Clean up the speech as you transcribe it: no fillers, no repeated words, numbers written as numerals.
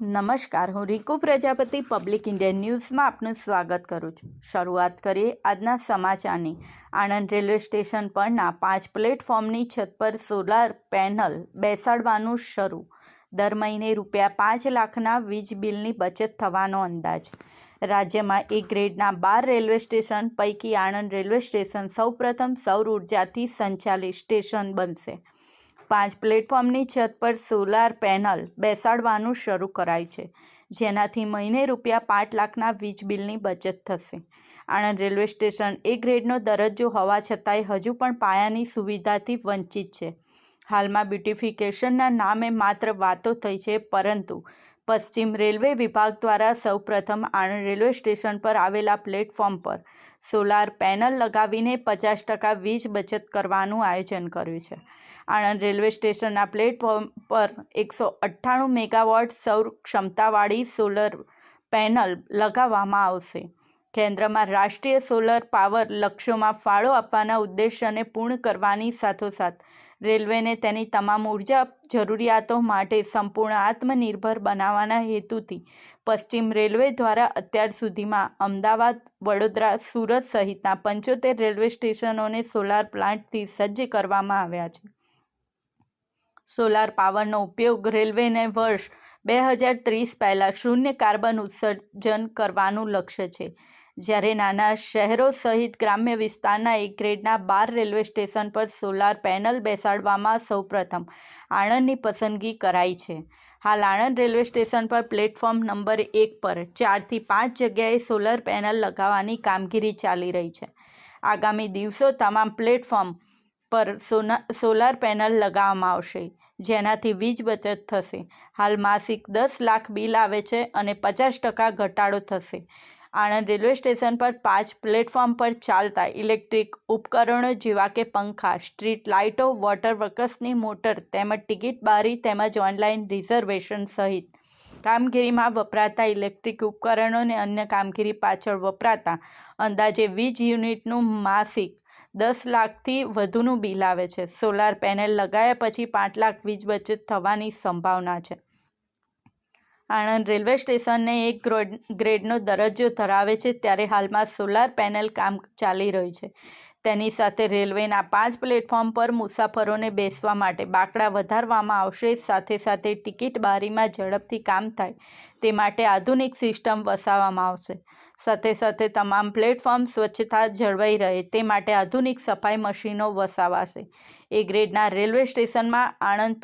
નમસ્કાર, હું રીકુ Prajapati public Indian ન્યૂઝમાં આપનું સ્વાગત કરું છું। શરૂઆત કરીએ આજના સમાચારની। આણંદ રેલવે સ્ટેશન પરના 5 પ્લેટફોર્મની છત પર સોલાર પેનલ બેસાડવાનું શરૂ। દર મહિને ₹5 લાખના વીજ બિલની બચત થવાનો અંદાજ। રાજ્યમાં એ ગ્રેડના 12 રેલવે સ્ટેશન પૈકી આણંદ રેલવે સ્ટેશન સૌપ્રથમ સૌર ઉર્જાથી સંચાલિત સ્ટેશન બનશે। 5 પ્લેટફોર્મની છત પર સોલાર પેનલ બેસાડવાનું શરૂ કરાયું છે, જેનાથી મહિને ₹5 લાખના વીજ બિલની બચત થશે। આણંદ રેલવે સ્ટેશન એ ગ્રેડનો દરજ્જો હોવા છતાંય હજુ પણ પાયાની સુવિધાથી વંચિત છે। હાલમાં બ્યુટિફિકેશનના નામે માત્ર વાતો થઈ છે, પરંતુ પશ્ચિમ રેલવે વિભાગ દ્વારા સૌપ્રથમ આણંદ રેલવે સ્ટેશન પર આવેલા પ્લેટફોર્મ પર સોલાર પેનલ લગાવીને 50% વીજ બચત કરવાનું આયોજન કર્યું છે। આણંદ રેલવે સ્ટેશનના પ્લેટફોર્મ પર 198 મેગાવોટ સૌર ક્ષમતાવાળી સોલર પેનલ લગાવવામાં આવશે। કેન્દ્રમાં રાષ્ટ્રીય સોલર પાવર લક્ષ્યોમાં ફાળો આપવાના ઉદ્દેશ્યને પૂર્ણ કરવાની સાથોસાથ રેલવેને તેની તમામ ઉર્જા જરૂરિયાતો માટે સંપૂર્ણ આત્મનિર્ભર બનાવવાના હેતુથી પશ્ચિમ રેલવે દ્વારા અત્યાર સુધીમાં અમદાવાદ, વડોદરા, સુરત સહિતના 75 રેલવે સ્ટેશનોને સોલાર પ્લાન્ટથી સજ્જ કરવામાં આવ્યા છે। સોલાર પાવરનો ઉપયોગ રેલવેને વર્ષ 2030 પહેલાં શૂન્ય કાર્બન ઉત્સર્જન કરવાનું લક્ષ્ય છે, જ્યારે નાના શહેરો સહિત ગ્રામ્ય વિસ્તારના એક ગ્રેડના 12 રેલવે સ્ટેશન પર સોલાર પેનલ બેસાડવામાં સૌપ્રથમ આણંદની પસંદગી કરાઈ છે। હાલ આણંદ રેલવે સ્ટેશન પર પ્લેટફોર્મ નંબર 1 પર 4 થી 5 જગ્યાએ સોલર પેનલ લગાવવાની કામગીરી ચાલી રહી છે। આગામી દિવસો તમામ પ્લેટફોર્મ પર સોલાર પેનલ લગાવવામાં આવશે, જેનાથી વીજ બચત થશે। હાલ માસિક 10 લાખ બિલ આવે છે અને 50% ઘટાડો થશે। આણંદ રેલવે સ્ટેશન પર 5 પ્લેટફોર્મ પર ચાલતા ઇલેક્ટ્રિક ઉપકરણો જેવા કે પંખા, સ્ટ્રીટ લાઇટો, વોટર વર્ક્સની મોટર તેમજ ટિકિટ બારી તેમજ ઓનલાઈન રિઝર્વેશન સહિત કામગીરીમાં વપરાતા ઇલેક્ટ્રિક ઉપકરણો અને અન્ય કામગીરી પાછળ વપરાતા અંદાજે વીજ યુનિટનું માસિક 10 લાખથી વધુનું બિલ આવે છે। સોલાર પેનલ લગાવ્યા પછી 5 લાખ વીજ બચત થવાની સંભાવના છે। આણંદ રેલવે સ્ટેશનને એક ગ્રેડનો દરજ્જો ધરાવે છે, ત્યારે હાલમાં સોલાર પેનલ કામ ચાલી રહ્યું છે। તેની સાથે રેલવેના 5 પ્લેટફોર્મ પર મુસાફરોને બેસવા માટે બાકડા વધારવામાં આવશે। સાથે સાથે ટિકિટ બારીમાં ઝડપથી કામ થાય તે માટે આધુનિક સિસ્ટમ વસાવવામાં આવશે। સાથે સાથે તમામ પ્લેટફોર્મ સ્વચ્છતા જળવાઈ રહે તે માટે આધુનિક સફાઈ મશીનો વસાવાશે। એ ગ્રેડના રેલવે સ્ટેશનમાં આણંદ